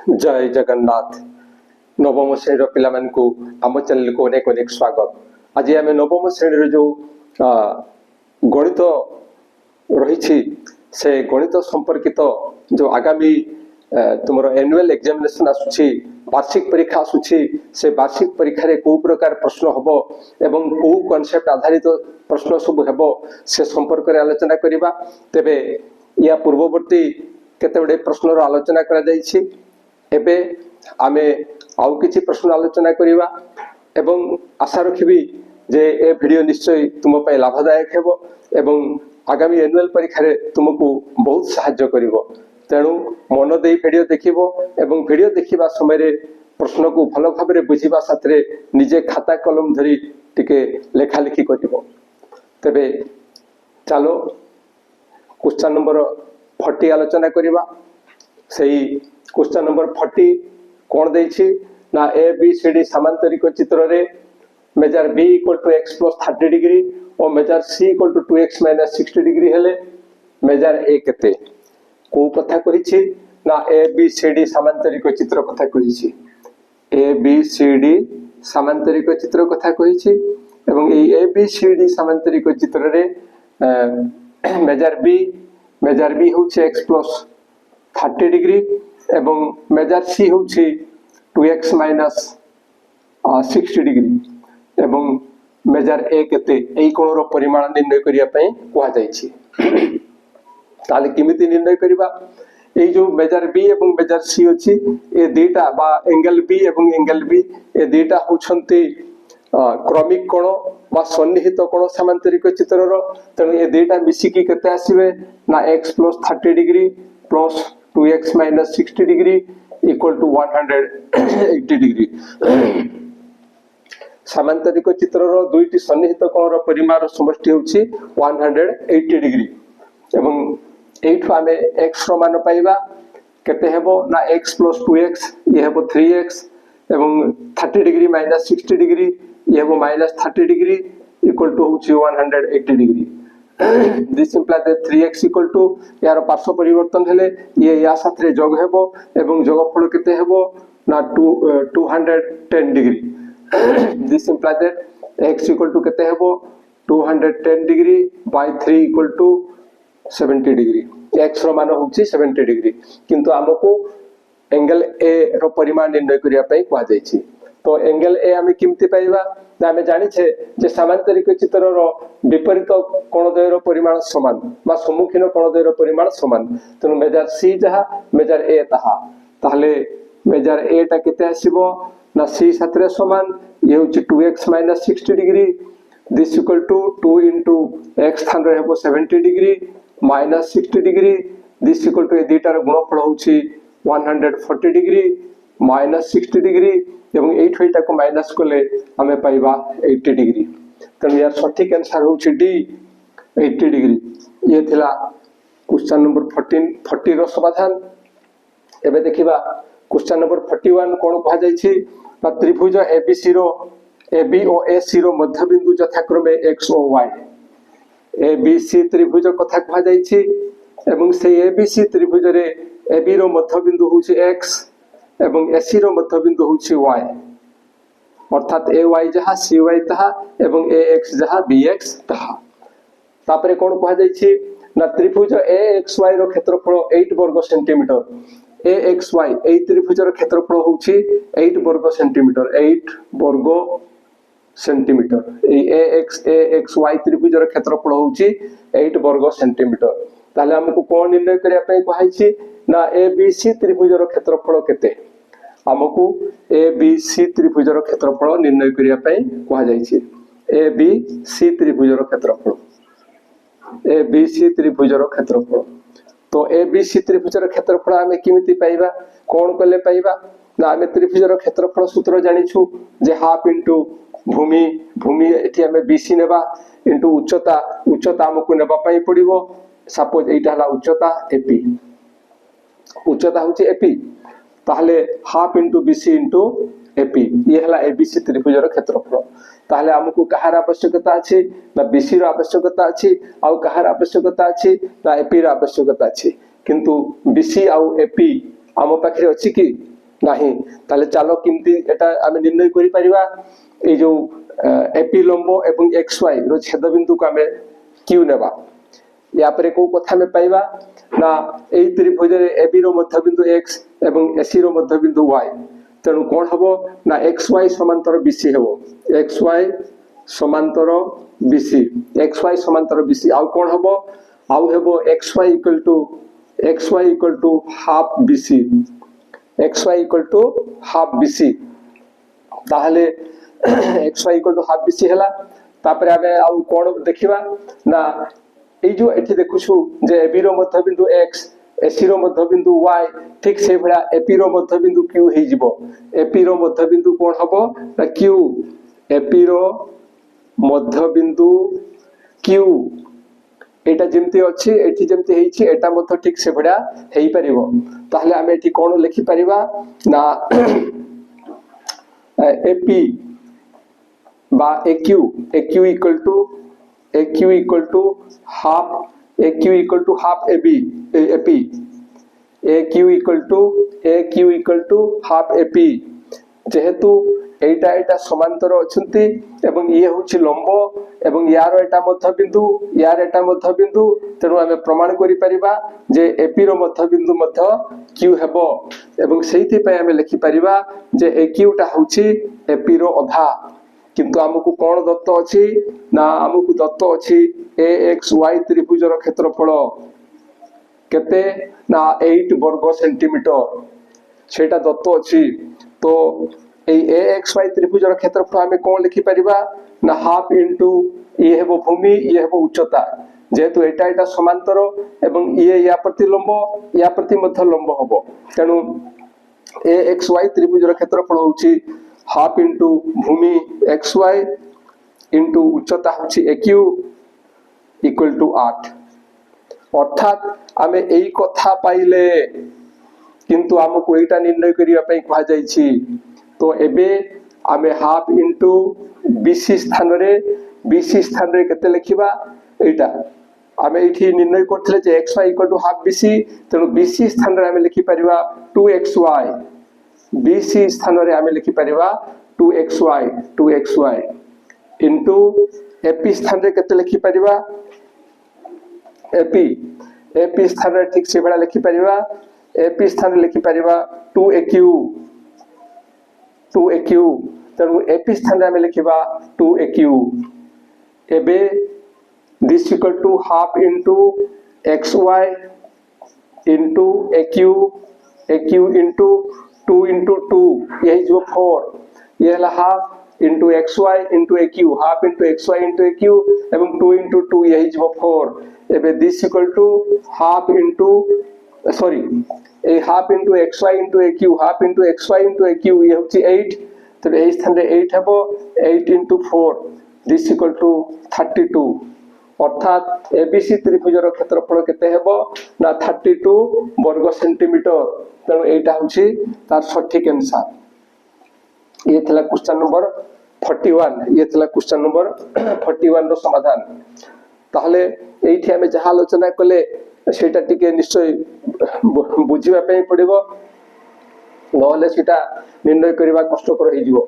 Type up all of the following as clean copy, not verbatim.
जय जगन्नाथ नवम श्रेणी पिला आम चैनल को अनेक अनेक स्वागत। आज आम नवम श्रेणी जो गणित रही से गणित संपर्कित जो आगामी तुम एनुअल एग्जामिनेशन आसुची वार्षिक परीक्षा आसुची से वार्षिक परीक्षा रे को प्रकार प्रश्न हबो एवं को कॉन्सेप्ट आधारित प्रश्न सब हेबो से संपर्क रे आलोचना करिबा। तेबे या पूर्ववर्ती केते बडे प्रश्न रो आलोचना करा जायछि। एबे आमे आउ किछि प्रश्न आलोचना करिबा एवं आशा रखिबी जे ए वीडियो निश्चय तुम पय लाभदायक हेबो एवं आगामी एनुअल परीक्षा रे तुमको बहुत सहायता करिवो। तेणु मन दे वीडियो देखिबो एवं वीडियो देखिबा समय रे प्रश्न को भल भाव रे बुझिबा साथरे निजे खाता कलम धरी टिके लेखा लिखि करिवो। तबे चलो क्वेश्चन नंबर 40 आलोचना करिबा। सही क्वेश्चन नंबर 40 कोन दैछि ना ए बी सी डी समांतरिक चित्र रे measure b equal to x plus 30 degree और measure c equal to 2x minus 60 degree हेले मेजर a केते को कथा कहिछि ना ए बी सी डी समांतरिक चित्र कथा कहिछि। ए बी सी डी समांतरिक चित्र कथा कहिछि एवं ए बी सी डी समांतरिक चित्र रे मेजर b होछि x प्लस 30 डिग्री एवं मेजर c होछि 2x माइनस 60 डिग्री एवं मेजर a केते एई कोणर परिमाण निर्णय करिया पई कोहा जायछि। ताले किमिति निर्णय करिबा एई जो मेजर b एवं मेजर c अछि ए दुईटा बा एंगल b एवं एंगल b ए दुईटा होछंती क्रमिक कोण बा सन्निहित कोण समांतरिक चित्रर। तेणु ए दुईटा मिसिकी केते आसीबे ना x plus 30 degree plus 2x minus 60 degree equal to 180 degree. समांतरिक चित्रर दुईटी सन्निहित कोणर परिमाण समष्टि होछि 180 डिग्री एवं एठु आमे x रो मान पाइबा केते हेबो ना x प्लस 2x ये हेबो 3x एवं 30 डिग्री माइनस 60 डिग्री ये हेबो माइनस 30 डिग्री इक्वल टू होछि 180 degree. This implies that 3x equal to यार पार्श्व परिवर्तन हेले ये या साथरे जोग हेबो एवं जोगफल केते हेबो ना 210 degree. This implies that x equal to केते हेबो 210 degree by 3 equal to 70 degree. x रो मान होछि 70 डिग्री किंतु हमको एंगल a रो परिमाण निर्णय करिया पई कोआ जायछि। तो एंगल a हमें किमति पाइबा ना हमें जानि छे जे समांतरिक चित्र रो विपरीत कोणद्वय रो परिमाण समान बा सम्मुखीन कोणद्वय रो परिमाण समान। तनु मेजर c जहा मेजर a तहा ताहले मेजर a टा केते आसीबो ना c साथरे समान ये होछि 2x minus 60 degree this equal to 2 into x स्थान रे हेबो 70 degree minus 60 degree this equal to ए दुईटार गुणफल होछि 140 डिग्री माइनस 60 डिग्री एवं 8 एटा को माइनस कोले हमें पाइबा 80 डिग्री। तनु यार सठिक आंसर होछि डी 80 डिग्री। ये थिला क्वेश्चन नंबर 40 रो समाधान। एबे देखिबा क्वेश्चन नंबर 41 कोन कहा जाय छी ना त्रिभुज एबीसी रो एबी और एसी रो मध्य बिंदु यथाक्रमे x और y एबीसी त्रिभुज कथा कहा जाय छी एवं से एबीसी त्रिभुज रे एबी रो मध्य बिंदु होछि x एवं एसी रो मध्य बिंदु होछि y अर्थात ay जहा cy तहा एवं ax जहा bx तहा। तापरे कोन कहा जाय छी ना त्रिभुज axy रो क्षेत्रफल 8 वर्ग सेंटीमीटर axy ए त्रिभुज रो क्षेत्रफल होछि 8 वर्ग सेंटीमीटर 8 वर्ग सेंटीमीटर ए axy त्रिभुज रो क्षेत्रफल होछि 8 वर्ग सेंटीमीटर। ताले हमकु कोन निर्णय करिया पई कहै छी ना एबीसी त्रिभुज रो क्षेत्रफल केते हमकु एबीसी त्रिभुज रो क्षेत्रफल निर्णय करिया पई कहै जाय छी। एबीसी त्रिभुज रो क्षेत्रफल एबीसी त्रिभुज रो क्षेत्रफल तो एबीसी त्रिभुज रो क्षेत्रफल हमें किमिति पाइबा कोन कले पाइबा ना हमें त्रिभुज रो क्षेत्रफल सूत्र जानिछु जे हाफ इनटू भूमि एठी हमें बीसी नेबा इनटू उच्चता हमकु नेबा पई पड़िबो। सपोज एटा हला उच्चता एपी उच्चता होछि एपी ताहले half into BC into AP ये हला एबीसी त्रिभुज रो क्षेत्रफल। ताहले हमकु कहार आवश्यकता अछि ना बीसी रो आवश्यकता अछि आ कहार आवश्यकता अछि ना एपी रो आवश्यकता अछि किंतु बीसी आ एपी हम पाखरे अछि कि नाही ताले चलो किमती एटा आमे निर्णय करि परिबा ए जो एपी लंब एवं एक्स वाई रो छेद बिंदु को आमे क्यू नेबा या परे को कथा में पाइबा ना एई त्रिभुज रे एबी रो मध्य बिंदु x एवं एसी रो मध्य बिंदु y तेणु कोन हबो ना एक्स वाई समांतर बीसी हेबो एक्स वाई समांतर बीसी एक्स वाई समांतर बीसी आउ कोन हबो आउ हेबो X Y equal to half BC X Y equal to half BC ताहले X Y equal to half BC हला तापरे आमे आउ कोन देखिबा ना ए जो एठी देखुछु जे एबी रो मध्य बिंदु x एसी रो मध्य बिंदु y ठीक से भला एपी रो मध्य बिंदु q हे जिवो एपी रो मध्य बिंदु कोन हबो ना q एपी रो मध्य बिंदु q एटा जेमती अछि एठी जेमती हेछि एटा मध्य ठीक से भला हेई परिबो ताहले आमे एठी कोन लिखि परिबा ना एपी बा AQ equal to half AB AP AQ equal to half AP जेहेतु एटा एटा समांतर अछंती एवं ये होछि लंब एवं यार एटा मध्य बिंदु तेनु आमे प्रमाण करि परिबा जे एपी रो मध्य बिंदु मध्य क्यू हेबो एवं सेहिति पय आमे लिखि परिबा जे AQ टा होछि एपी रो अधा किंतु हमकु कोन दत्त अछि ना हमकु दत्त अछि AXY त्रिभुज रो क्षेत्रफल केते ना 8 वर्ग सेंटीमीटर सेटा दत्त अछि तो ए AXY त्रिभुज रो क्षेत्रफल हमें कोन लिखि परिबा ना हाफ इनटू ये हेबो भूमि ये हेबो उच्चता जेतु एटा एटा समांतर एवं ये या प्रति मध्य लंब हबो तेनु AXY त्रिभुज रो क्षेत्रफल होछि हाफ इनटू भूमि XY इनटू उच्चता होछि AQ इक्वल टू 8 अर्थात आमे एई कथा पाइले किंतु हमको एटा निर्णय करिया पई कहा जाईछि तो एबे आमे हाफ इनटू BC स्थान रे केते लिखिबा एटा आमे एठी निर्णय करथले जे XY equal to half BC तेनु BC स्थान रे आमे लिखि परिबा 2XY BC स्थान रे आमे लिखि परिबा 2XY इनटू AP स्थान रे केते लिखि परिबा AP स्थान रे ठीक से बडा लिखि परिबा AP स्थान रे लिखि परिबा 2AQ तेनु AP स्थान रे आमे लिखिबा 2AQ एबे this equal to half into XY into AQ into 2 into 2 यही जो 4 ये ला half into XY into AQ half into XY into AQ एवं 2 इनटू 2 यही जो 4 एबे this equal to half into sorry ए half into XY into AQ half into XY into AQ ये होची 8 तो ए स्थान रे 8 हेबो 8 इनटू 4 दिस इक्वल टू 32 अर्थात एबीसी त्रिभुज रो क्षेत्रफल केते हेबो ना 32 वर्ग सेंटीमीटर तेणु एटा होची तार सठिक आंसर ये थला क्वेश्चन नंबर 41 ये थला क्वेश्चन नंबर 41 रो समाधान ताहले एठी हमें जहा आलोचना कले सेटा टिके निश्चय बुझिबा पई पड़िबो नहले सेटा निर्णय करबा कष्टकर हे जिवो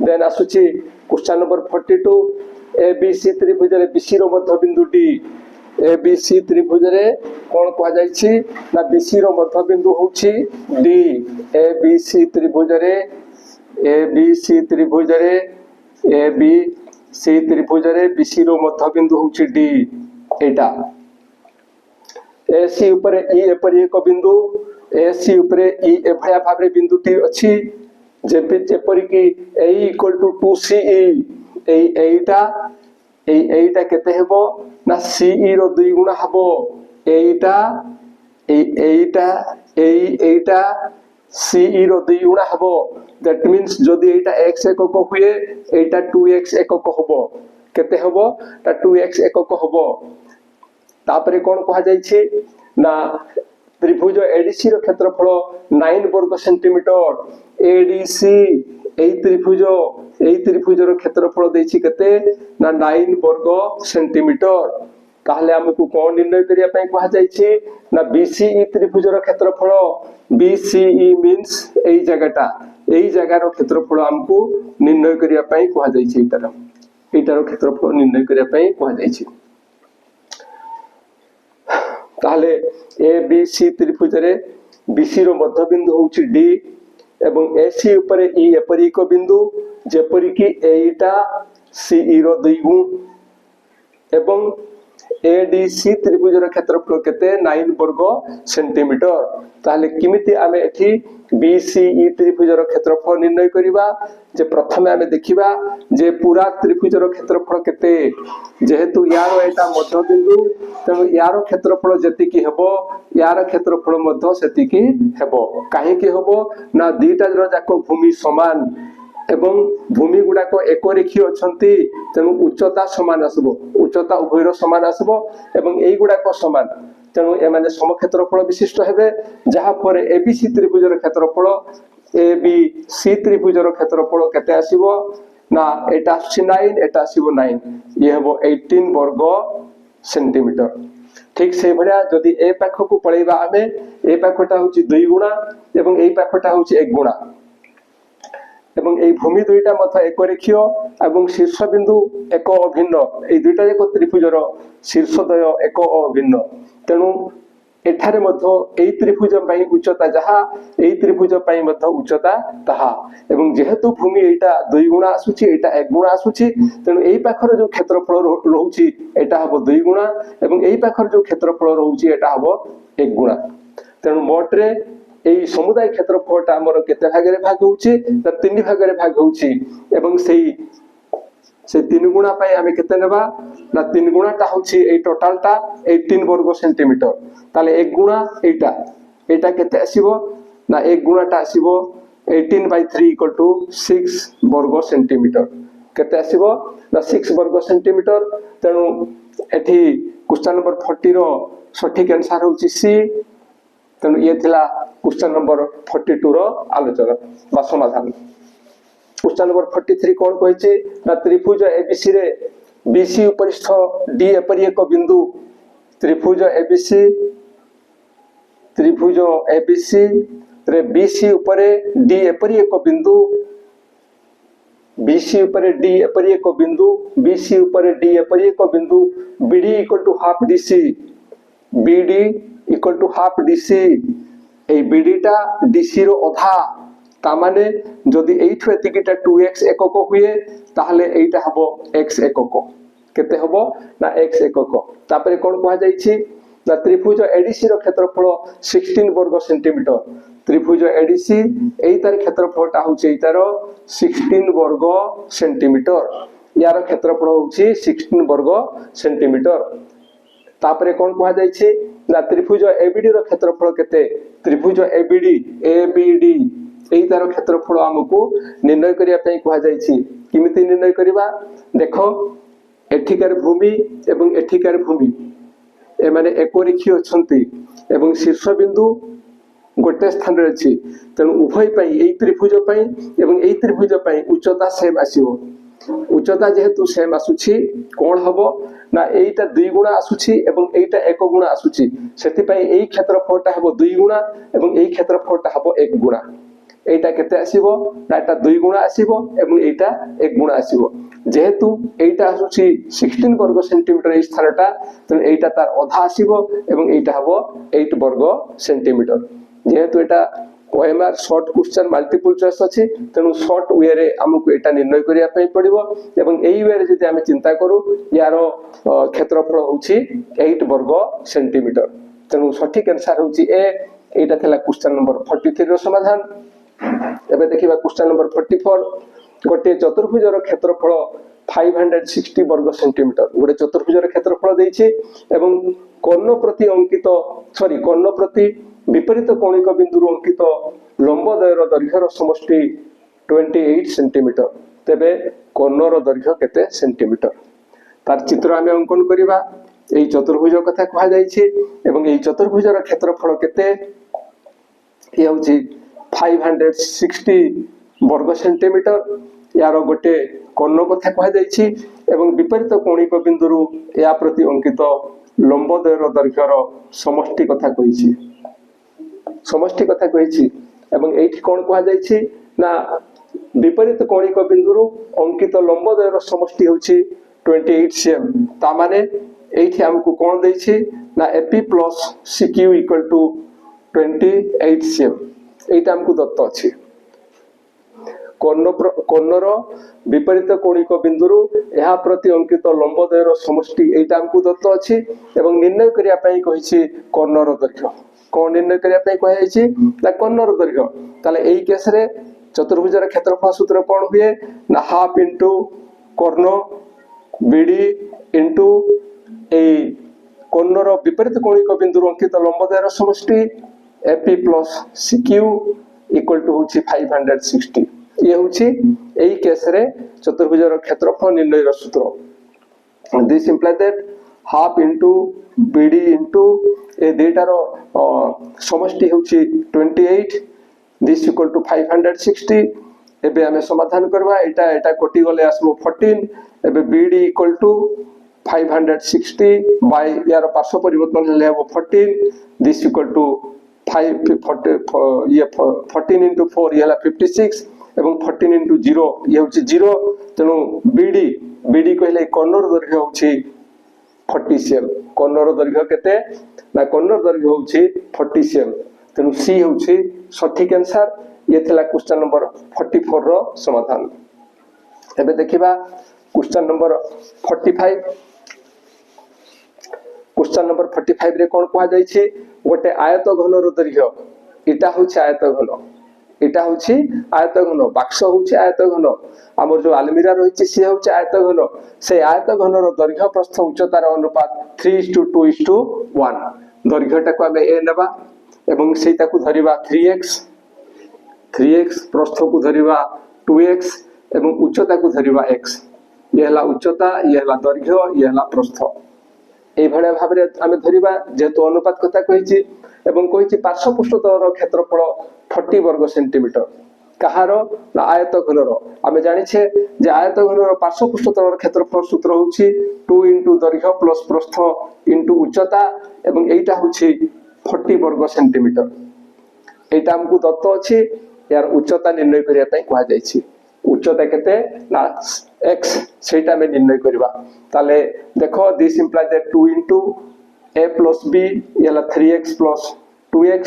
देन आसुची क्वेश्चन नंबर 42 एबीसी त्रिभुज रे बीसी रो मध्य बिंदु डी एबीसी त्रिभुज रे कोन कहा जाय छी ना बीसी रो मध्य बिंदु होछि डी एबीसी त्रिभुज रे बीसी रो मध्य बिंदु होछि डी एटा एसी ऊपर ई एपरि एक बिंदु एसी ऊपर ई एभया भाबरे बिंदु टी अछि जेपरि कि ए इक्वल टू 2CE एटा केते हेबो ना CE रो 2 गुणा हबो एटा CE रो 2 गुणा हबो दैट मींस जदी एटा x एकक हुए एटा 2x एकक हबो केते हबो ता 2x एकक हबो तापरे कोन कहा जाय छी ना त्रिभुज एडीसी रो क्षेत्रफल 9 वर्ग सेंटीमीटर एडीसी एई त्रिभुज रो क्षेत्रफल देछि केते ना 9 वर्ग सेंटीमीटर ताहले हमकु कोन निर्णय करिया पई कहा जाय छी ना बीसीई त्रिभुज रो क्षेत्रफल बीसीई मींस এই জায়গার ক্ষেত্রফল আমକୁ ନିର୍ଣ୍ଣୟ କରିବା ପାଇଁ କୁହାଯାଇଛି। এইটার ক্ষেত্রফল ନିର୍ଣ୍ଣୟ କରିବା ପାଇଁ କୁହାଯାଇଛି। তাহলে এ বি সি ত্রিভুজরে বিসি র মধ্যবিন্দু হচ্ছে ডি এবং এসি উপরে ই এপরি এক বিন্দু যেপরিকি এইটা সিই র 2 গুণ এবং এডিসি ত্রিভুজর ক্ষেত্রফল কেতে 9 বর্গ সেন্টিমিটার। তাহলে কিমিতি আমি এটি বিসিই ত্রিভুজর ক্ষেত্রফল নির্ণয় করিবা যে প্রথমে আমি দেখিবা যে পুরা ত্রিভুজর ক্ষেত্রফল কেতে যেহেতু ইয়ার এটা মধ্যবিন্দু তেমন ইয়ার ক্ষেত্রফল যেতিকি হেব ইয়ার ক্ষেত্রফল মধ্য সেতিকি হেব কাহিকি হেব না দুইটা যাক ভূমি সমান এবং ভূমি গুড়াক একরেখী অছন্তি তেণু উচ্চতা সমান আসব উচ্চতা উভয়র সমান আসব এবং এইগুড়াক সমান তেণু এমানে সমক্ষেত্রফল বিশিষ্ট হেবে যাহা ফলে এবিসি ত্রিভুজর ক্ষেত্রফল এবিসি ত্রিভুজর ক্ষেত্রফল কেতে আসিব না এটা আসছে 9 এটা আসিব 9 ইয়ে হব 18 বর্গ সেন্টিমিটার। ঠিক সেই ভলিয়া যদি এ পাখকু পড়াইবা আমি এই পাখটা হচ্ছে 2 গুণা এবং এই পাখটা হচ্ছে 1 গুণা এবং এই ভূমি দুইটা মধ্যে একরেখীয় এবং শীর্ষবিন্দু এক অভিন্ন এই দুইটা যাক ত্রিভুজর শীর্ষদ্বয় এক অভিন্ন তেণু এঠারে মধ্য এই ত্রিভুজ পাই উচ্চতা যাহা এই ত্রিভুজ পাই মধ্য উচ্চতা তাহা এবং যেহেতু ভূমি এইটা 2 গুণা আসুছি এইটা 1 গুণা আসুছি তেণু এই পাখর যে ক্ষেত্রফল রহুছি এটা হব 2 গুণা এবং এই পাখর যে ক্ষেত্রফল রহুছি এটা হব 1 গুণা। তেণু মোটরে এই সমুদায় ক্ষেত্রফলটা আমার কেতে ভাগরে ভাগ হচ্ছে না 3 ভাগরে ভাগ হচ্ছে এবং সেই 3 গুণা পাই আমি কেতে নেবা না 3 গুণাটা হচ্ছে এই টোটালটা 18 বর্গ সেন্টিমিটার। তাহলে 1 গুণা এইটা কেতে আসিব না 1 গুণাটা আসিব 18/3 = 6 বর্গ সেন্টিমিটার কেতে আসিব না 6 বর্গ সেন্টিমিটার। তেণু এটি কোশ্চেন নম্বর 40 র সঠিক आंसर হচ্ছে সি। তেণু ইয়ে থিলা কোশ্চেন নম্বর 42 র আলোচনা বা সমাধান। কোশ্চেন নম্বর 43 কোন কইছে না ত্রিভুজ এবিসি রে বিসি উপরিস্থ ডি এপরি এক বিন্দু ত্রিভুজ এবিসি রে বিসি উপরে ডি এপরি এক বিন্দু বিসি উপরে ডি এপরি এক বিন্দু বিসি উপরে ডি এপরি এক বিন্দু BD = half DC BD = half DC এই বিডিটা ডিসি র অধা তার মানে যদি এইঠু এতিকিটা 2x একক হুয়ে তাহলে এইটা হবো x একক কেতে হবো না x একক। তারপরে কোন কোয়া যাইছি না ত্রিভুজ এডিসি র ক্ষেত্রফল 16 বর্গ সেন্টিমিটার ত্রিভুজ এডিসি এই তার ক্ষেত্রফলটা হচ্ছে এইটার 16 বর্গ সেন্টিমিটার ইয়ার ক্ষেত্রফল হচ্ছে 16 বর্গ সেন্টিমিটার। তারপরে কোন কোয়া যাইছি না ত্রিভুজ এবিডি র ক্ষেত্রফল কেতে ত্রিভুজ এবিডি এই তার ক্ষেত্রফল আমକୁ নির্ণয় করিয়া পাই কোয়া যাইছি কিমিতি নির্ণয় করিবা দেখো এঠিকার ভূমি এবং এঠিকার ভূমি এমানে একরেখী অছন্তি এবং শীর্ষবিন্দু গোটে স্থান আছে তেণু উভয় পাই এই ত্রিভুজ পাই এবং এই ত্রিভুজ পাই উচ্চতা সেম আসিব উচ্চতা যেহেতু সেম আসুছি কোন হব না এইটা 2 গুণা আসুছি এবং এইটা 1 গুণা আসুছি সেতিপাই এই ক্ষেত্রফলটা হব 2 গুণা এবং এই ক্ষেত্রফলটা হব 1 গুণা এইটা কেতে আসিব না এটা 2 গুণা আসিব এবং এইটা 1 গুণা আসিব যেহেতু এইটা আসুছি 16 বর্গ সেন্টিমিটার এই স্থানটা তেণু এইটা তার অধা আসিব এবং এইটা হব 8 বর্গ সেন্টিমিটার। যেহেতু এটা OMR short question multiple choice আছে তেণু শর্ট ওয়ে রে আমକୁ এটা নির্ণয় করিয়া পাই পড়িব এবং এই ওয়ে রে যদি আমি চিন্তা কरू ইয়ার ক্ষেত্রফল হচ্ছে 8 বর্গ সেন্টিমিটার। তেণু সঠিক आंसर হচ্ছে এ। এইটা থিলা কোশ্চেন নম্বর 43 র সমাধান। এবে দেখিবা কোশ্চেন নম্বর 44 গোটে চতুর্ভুজর ক্ষেত্রফল 560 বর্গ সেন্টিমিটার গোটে চতুর্ভুজর ক্ষেত্রফল দেইছি এবং কর্ণ প্রতি বিপরীত কৌণিক বিন্দুর অঙ্কিত লম্বদ্বয়ের দৈর্ঘ্যর সমষ্টি 28 সেন্টিমিটার তেবে কর্ণর দৈর্ঘ্য কেতে সেন্টিমিটার তার চিত্র আমি অঙ্কন করিবা। এই চতুর্ভুজ কথা কুয়া যাইছি এবং এই চতুর্ভুজর ক্ষেত্রফল কেতে ইয়ে হচ্ছে 560 বর্গ সেন্টিমিটার ইয়ার গোটে কর্ণ কথা কুয়া যাইছি এবং বিপরীত কৌণিক বিন্দুর ইয়া প্রতি অঙ্কিত লম্বদ্বয়ের দৈর্ঘ্যর সমষ্টি কথা কইছি এবং এইটি কোন কুହା ଯାଇଛି না विपरीत कौणिक बिंदु अंकित लंबद्वयर समष्टि होछि 28 cm ता माने एठी हमकु कोन दैछि ना AP plus CQ equal to 28 cm एटा हमकु दत्त अछि कोन्नर विपरीत कौणिक बिंदु यहा प्रति अंकित लंबद्वयर समष्टि एटा हमकु दत्त अछि एवं निर्णय करिया पई कहिछि कोन्नर दैर्घ्य कोन निर्णय करिया पई कहैछि ना कोन्नर दैर्घ्य ताले एई केस रे चतुर्भुजर क्षेत्रफल सूत्र कौन हुए ना हाफ इंटू कर्ण बीडी इंटू ए कोन्नर विपरीत कौणिक बिंदु अंकित लंबद्वयर समष्टि AP plus CQ equal to होछि 560 ये होछि एई केस रे चतुर्भुजर क्षेत्रफल निर्णय सूत्र this imply that half into BD into ए डेटार समष्टि होछि 28 this equal to 560 एबे हमें समाधान करबा एटा कोटि गले आसबो 14 एबे bd equal to 560 बाय यार पार्श्व परिवर्तन ले लेबो 14 this equal to 540 ये 14 into 4 ये हला 56 एवं 14 into 0 ये होची 0 तेनु bd कहले कोन्नर दैर्घ्य होची 40 cm कोन्नर दैर्घ्य केते ना कोन्नर दैर्घ्य होची 40 cm तेनु सी होछि सठिक आंसर ये थिला क्वेश्चन नंबर 44 रो समाधान एबे देखिबा क्वेश्चन नंबर 45 क्वेश्चन नंबर 45 रे कोन कहै जाय छै गोटे आयत घन रो दैर्घ्य इटा होछि आयत घन बाक्स होछि आयत घन हमर जो अलमीरा रहिछि से होछि आयत घन से आयत घन रो दैर्घ्य प्रस्थ उच्चतार अनुपात 3:2:1 दैर्घ्यटा को हमें ए नेबा एवं सेटा को धरिबा 3x प्रस्थ को धरिबा 2x एवं उच्चता को धरिबा x ये हला उच्चता ये हला दैर्घ्य ये हला प्रस्थ ए भले भाबरे हमें धरिबा जेतो अनुपात कथा कहिछि एवं कहिछि पार्श्व पृष्ठतलर क्षेत्रफल 40 वर्ग सेंटीमीटर कहारो ना आयत घनरो हमें जानि छे जे आयत घनरो पार्श्व पृष्ठतलर क्षेत्रफल सूत्र होछि 2 * दैर्घ्य प्लस प्रस्थ * उच्चता एवं एटा होछि 40 वर्ग सेंटीमीटर एटा हमकु दत्त अछि यार उच्चता निर्णय करिया पई कहै जाय छी उच्चता केते ना x सेटा में निर्णय करबा ताले देखो this imply that 2 * a + b याला 3x + 2x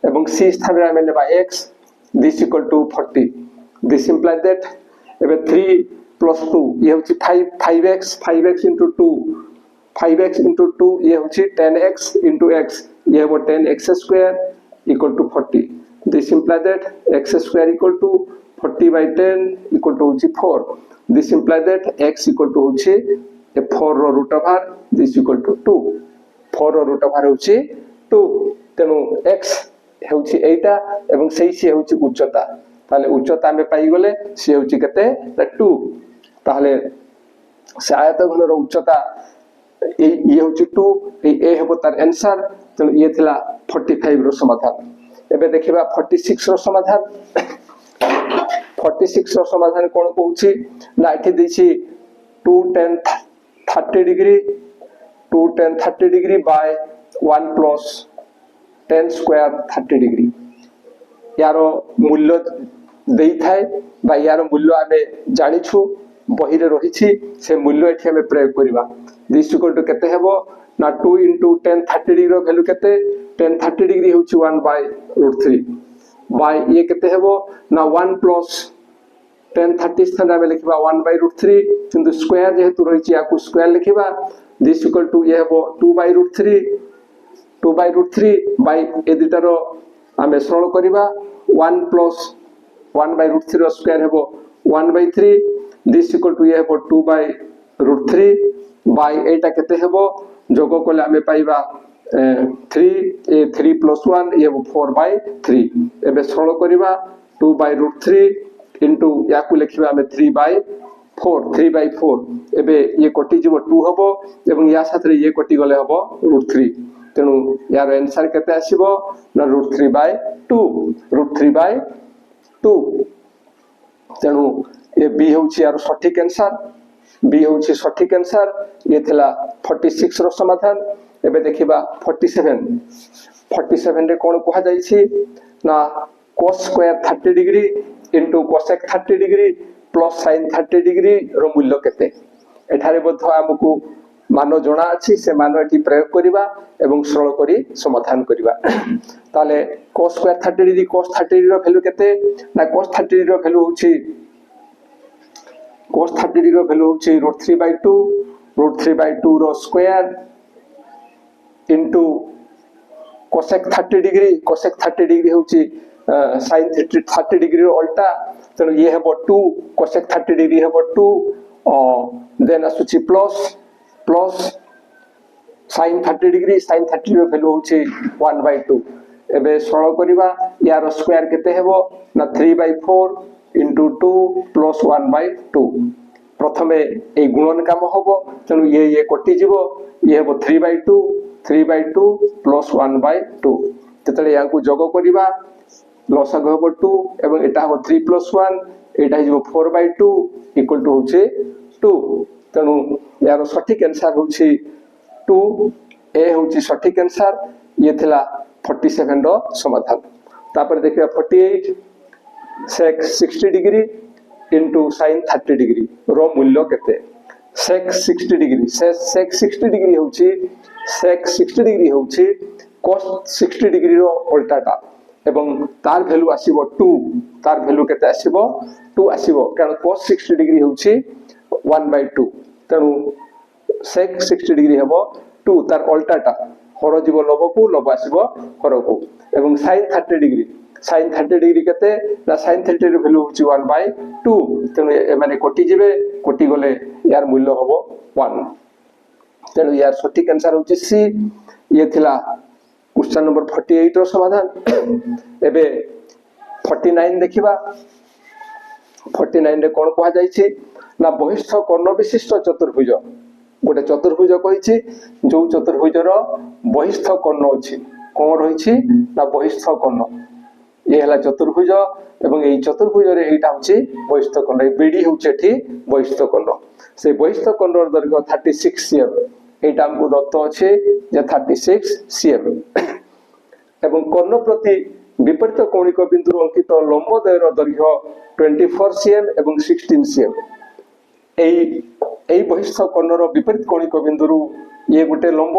एवं c स्थान रे हमें लेबा x this equal to 40 this imply that एबे 3 + 2 ये होची 5x * 2 5x * 2 ये होची 10x * x ये वो 10x² equal to 40 this imply that x² equal to 40/10 equal to 4 this imply that x equal to होची 4 रो root over this equal to 2 4 रो रूट ओवर होची 2 तेनु x होची एटा एवं सेही से होची उच्चता ताले उच्चता में पाई गले से होची केते 2 ताले से आयत घनर उच्चता ये होची 2 ए हेबो तार आंसर तेनु ये थिला 45 रो समाधान एबे देखिबा 46 रो समाधान 46 रो समाधान कोन कहूची ना एठी दैछि 2 tan 30 degree by 1 + tan square 30 degree यारो मूल्य देई थाए बा यारो मूल्य आमे जानि छु बही रे रहिछि से मूल्य एठी हमें प्रयोग करबा दिस इक्वल टू केते हेबो ना 2 * tan 30 डिग्री रो वैल्यू केते tan 30 डिग्री होची 1/√3 बाय ये केते हेबो ना 1 + tan 30 स्थान रे लिखबा 1/√3 किंतु स्क्वायर जेहेतु रहिछि याकु स्क्वायर लिखबा दिस इक्वल टू ये हेबो 2/√3 बाय ए दुटार आमे सरल करबा 1 + 1/√3 रो स्क्वायर हेबो 1/3 दिस इक्वल टू ये हेबो 2/√3 बाय एटा केते हेबो जोग कोले आमे पाइबा 3 + 1 ये 4/3 एबे सरल करबा 2/√3 into याकु लिखबा आमे 3/4 एबे ये कोटि जीवो 2 हबो एवं या साथ रे ये कोटि गले हबो √3 तेनु यार आंसर केते आसीबो ना √3/2 तेनु ये बी होची यार सठिक आंसर बी होची सठिक आंसर ये थिला 46 रो समाधान एबे देखिबा 47 रे कोन कहै जाय छी ना cos square 30 degree into cosec 30 degree plus sin 30 degree रो मूल्य केते एठारे बद्ध हमकु मान जणा अछि से मान एठी प्रयोग करिबा एवं सरल करी समाधान करिबा ताले cos square 30 degree cos 30 degree रो वैल्यू केते ना cos 30 डिग्री रो वैल्यू होछि cos 30 डिग्री रो वैल्यू होछि √3/2 रो स्क्वायर into cosec 30 डिग्री होछि sin 30 डिग्री रो उल्टा तनो ये हेबो 2 cosec 30 डिग्री हेबो 2 देन असुछि प्लस sin 30 डिग्री रो वैल्यू होछि 1/2 एबे सरल करिबा यार स्क्वायर केते हेबो ना 3/4 into 2 plus 1/2 प्रथमे ए गुणन काम होबो तनु ये कटि जिवो ये हेबो 3/2 plus 1/2 तेतले याकू जोग करिबा लसागु हेबो 2 एवं एटा हेबो 3 plus 1 एटा हिजो 4/2 इक्वल टू होचे 2 तनु यार सठिक आंसर होची 2 ए होची सठिक आंसर ये थिला 47 रो समाधान तापर देखिया 48 sec 60 degree into sin 30 degree रो मूल्य केते sec 60 डिग्री sec 60 डिग्री होची sec 60 डिग्री होची cos 60 डिग्री रो उल्टाटा एवं तार वैल्यू आसीबो 2 तार वैल्यू केते आसीबो 2 आसीबो कारण cos 60 डिग्री होची 1/2 तनु sec 60 डिग्री हेबो 2 तार उल्टाटा हर जीव लबकू लब आसीबो हरकू एवं sin 30 डिग्री केते ना sin 30 रो वैल्यू होची 1/2 तनु ए माने कोटि जिवे कोटि गले यार मूल्य होबो 1 तनु यार सठिक आंसर होची सी ये थिला क्वेश्चन नंबर 48 रो समाधान एबे 49 देखिबा 49 रे कोन कहै जाय छी ना बहिस्थ कर्ण विशिष्ट चतुर्भुज गोटे चतुर्भुज कहिछि जो चतुर्भुज रो बहिस्थ कर्ण अछि कोन रहिछि ना बहिस्थ कर्ण ये हला चतुर्भुज एवं एई चतुर्भुज रे एटा होछि बहिस्थ कर्ण ए बीडी होछि एठी बहिस्थ कर्ण से बहिस्थ कर्ण रो दैर्घ्य 36 cm एटा हमकु दत्त अछि जे 36 cm एवं कर्ण प्रति विपरीत कोणिक बिंदु अंकित लंब दैर्घ्य दैर्घ्य 24 cm एवं 16 cm एई बहिस्थ कर्ण रो विपरीत कोणिक बिंदु ये गुटे लंब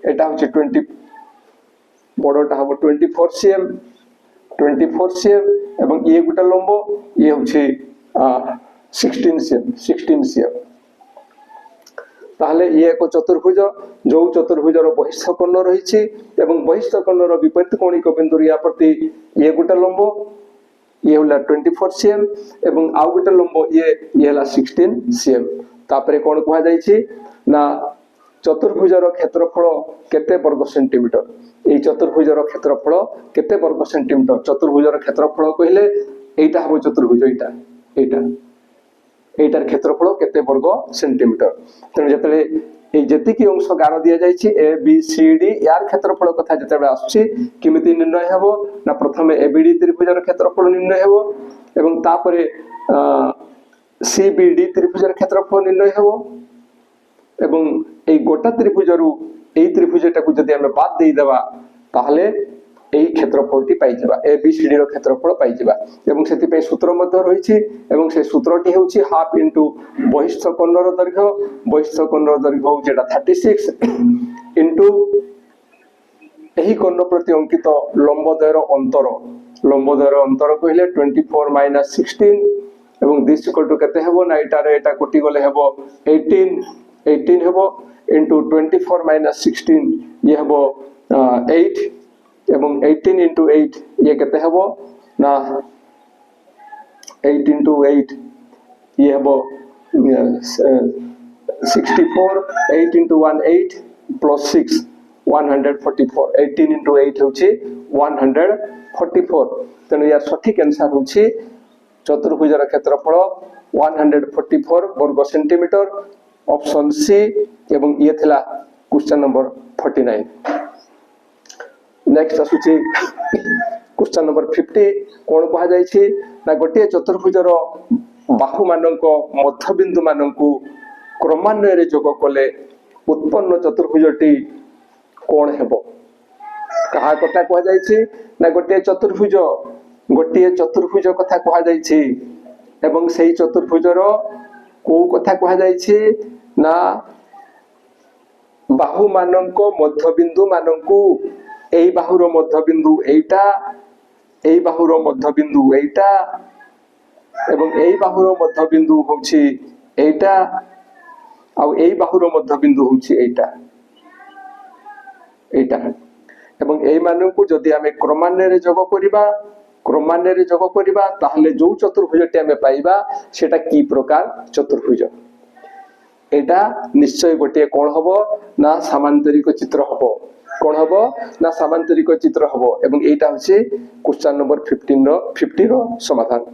एटा होछि 20 बडटा हबो 24 cm एवं ये गुटे लंब ये होछि 16 cm ताहले ये एक चतुर्भुज जो चतुर्भुज रो बहिस्थ कर्ण रहिछि एवं बहिस्थ कर्ण रो विपरीत कोणिक बिंदु या प्रति ये गुटे लंब ये होला 24 cm एवं आ गुटे लंब ये होला 16 cm तापरे कोन कहै जाय छी ना चतुर्भुज रो क्षेत्रफल केते वर्ग सेंटीमीटर ए चतुर्भुज रो क्षेत्रफल केते वर्ग सेंटीमीटर चतुर्भुज रो क्षेत्रफल कहिले एटा हबो चतुर्भुज एटार क्षेत्रफल केते वर्ग सेंटीमीटर तने जतले ए जति की अंश गार दिया जाय छी ए बी सी डी यार क्षेत्रफल कथा जतबे आछी किमिति निर्णय हेबो ना प्रथमे ए बी डी त्रिभुज रो क्षेत्रफल निर्णय हेबो एवं तापरे सी बी डी त्रिभुज रो क्षेत्रफल निर्णय हेबो एवं ए गोटा त्रिभुज रु ए त्रिभुजटा को जदि हम बाद देई देबा ताहले एई क्षेत्रफलटी पाई जेबा ए बी सी डी रो क्षेत्रफल पाई जेबा एवं सेति पे सूत्र मध्ये रहिछि एवं से सूत्रटी हेउछि हाफ इनटू बहिस्थ कर्ण रो दैर्घ्य हो जेटा 36 इनटू एही कर्ण प्रति अंकित लंबद्वयर अंतर कहिले 24 - 16 एवं दिस इक्वल टू केते हेबो ना एटा कोटि गले हेबो 18 हेबो इनटू 24 - 16 ये हेबो 8 एवं 18 into 8 ये केते हेबो ना 8 into 8 ये हेबो 64 8 into 1 8 plus 6 144 18 into 8 होछि 144 तने या सठिक आंसर होछि चतुर्भुज रो क्षेत्रफल 144 वर्ग सेंटीमीटर ऑप्शन सी एवं ये थिला क्वेश्चन नंबर 49 नेक्स्ट आसुची क्वेश्चन नंबर 50 कोन कहा जाय छी ना गोटे चतुर्भुज रो बाहु मानक मध्य बिंदु मानकू क्रमान्वय रे जोग कले उत्पन्न चतुर्भुजटी कोन हेबो कहा कथा कहा जाय छी ना गोटे चतुर्भुज गोटे चतुर्भुज कथा कह जाइछि एवं सेही चतुर्भुजर को कथा कह जाइछि ना बाहु मानक मध्यबिंदु मानकू एई बाहुर मध्यबिंदु एइटा एई बाहुर मध्यबिंदु एइटा एवं एई बाहुर मध्यबिंदु होछि एइटा आउ एई बाहुर मध्यबिंदु होछि एइटा एइटा एवं एई मानकू जदि आमे क्रमान्वये जोग करिबा ताहले जो चतुर्भुजटी आमे पाइबा सेटा की प्रकार चतुर्भुज एटा निश्चय गोटे कोन हबो ना सामांतरिक चित्र हबो कोन हबो ना सामांतरिक चित्र हबो एवं एटा होछि क्वेश्चन नंबर 50 रो समाधान।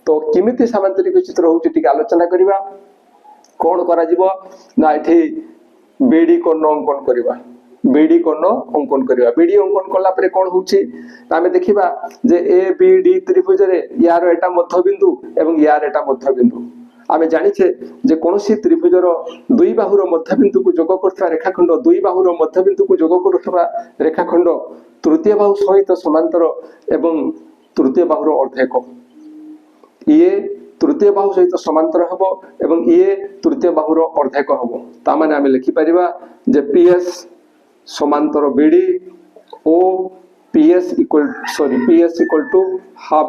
तो किमिति सामांतरिक चित्र होछि टिक आलोचना करिबा कोन करा जिवो ना एठी बीडी कोन अंकन करिबा बीडी कोन अंकन करिबा बीडी अंकन कला परे कोन होछि तामे देखिबा जे ए बी डी त्रिभुज रे यार एटा मध्यबिंदु एवं यार एटा मध्यबिंदु आमे जानिछे जे कोनोसी त्रिभुजर दुई बाहुर मध्यबिंदु को जोग करथवा रेखाखंड दुई बाहुर मध्यबिंदु को जोग करथवा रेखाखंड तृतीय बाहु सहित समांतर एवं तृतीय बाहुर अर्धेक ये तृतीय बाहु सहित समांतर हबो एवं ये तृतीय बाहुर अर्धेक हबो ता माने आमे लिखि परिबा जे पीएस समांतर बीडी ओ PS equal to half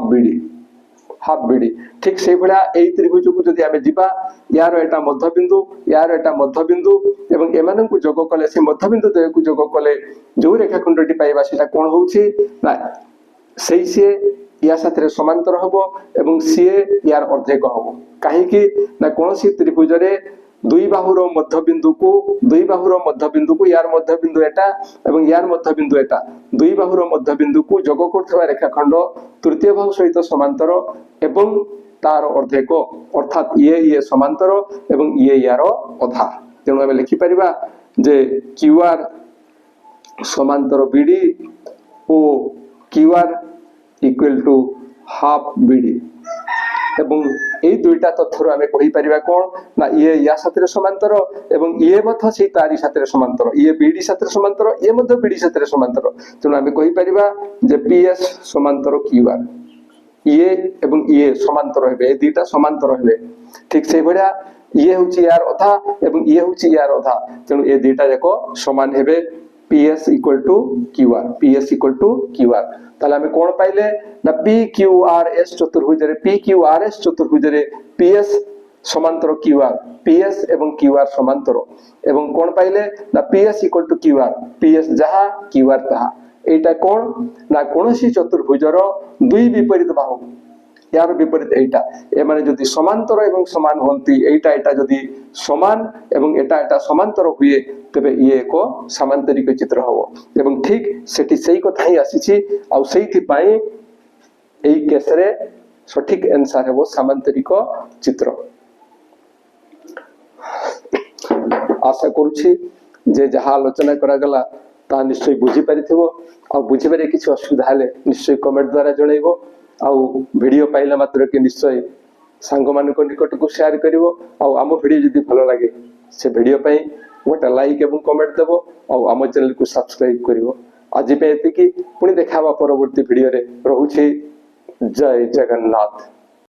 BD ठीक से भला एई त्रिभुज को जदि आमे जिबा यार एटा मध्यबिंदु एवं एमान को जोग कले से मध्यबिंदु द्वय को जोग कले जो रेखाखंडटी पाइबा सेटा कोन होउछि ना सेई से या साथे समांतर हबो एवं सीए यार अर्धेक हबो काहे कि ना कोनोसी त्रिभुज रे दुई बाहुर मध्यबिंदु को यार मध्यबिंदु एटा एवं यार मध्यबिंदु एटा दुई बाहुर मध्यबिंदु को जोग करथवा रेखाखंड तृतीय बाहु सहित समांतर एवं तार अर्धेक अर्थात ये समांतर एवं ये यार अधा तेणु आमे लिखि परिबा जे क्यूआर समांतर बीडी ओ QR equal to half BD एवं ए दुईटा तथ्यर आमे कहि परिबा कोन ना ये या साथे समांतर एवं ये मध्य से तारी साथे समांतर ये बीडी साथे समांतर ये मध्य बीडी साथे समांतर तेणु आमे कहि परिबा जे पीएस समांतर क्यूआर ये एवं ये समांतर हेबे दुईटा समांतर हेबे ठीक से भडिया ये होची यार अधा एवं ये होची यार अधा तेणु ए दुईटा जाको समान हेबे पीएस इक्वल टू क्यूआर ताले हमें कोन पाइले ना पीक्यूआरएस चतुर्भुज रे पीएस समांतर क्यूआर पीएस एवं क्यूआर समांतर एवं कोन पाइले ना PS equal to QR PS जहा क्यूआर तहा एटा कोन ना कोनोसी चतुर्भुजर दुई विपरीत बाहु यार विपरीत एटा ए माने जदि समांतर एवं समान होंती एटा जदि समान एवं एटा समांतर हुए तबे ये को सामांतरिक चित्र हबो एवं ठीक सेठी सेही कथा ही आसीछि आ सेही पई एई केस रे सठिक आंसर हेबो सामांतरिक चित्र। आशा करूछि जे जहा आलोचना करा गला ता निश्चय बुझी परिथिबो आ बुझी बारे किछ असुविधा हले निश्चय कमेंट द्वारा जणैबो आ वीडियो पाइला मात्र के निश्चय सांग मानक निकट को शेयर करिवो आ आम वीडियो जदि भलो लागे से वीडियो पई गोटे लाइक एवं कमेंट देबो आ आम चैनल को सब्सक्राइब करिवो आज पे एति कि पुणी देखाबा परवर्ती वीडियो रे रहूछि जय जगन्नाथ।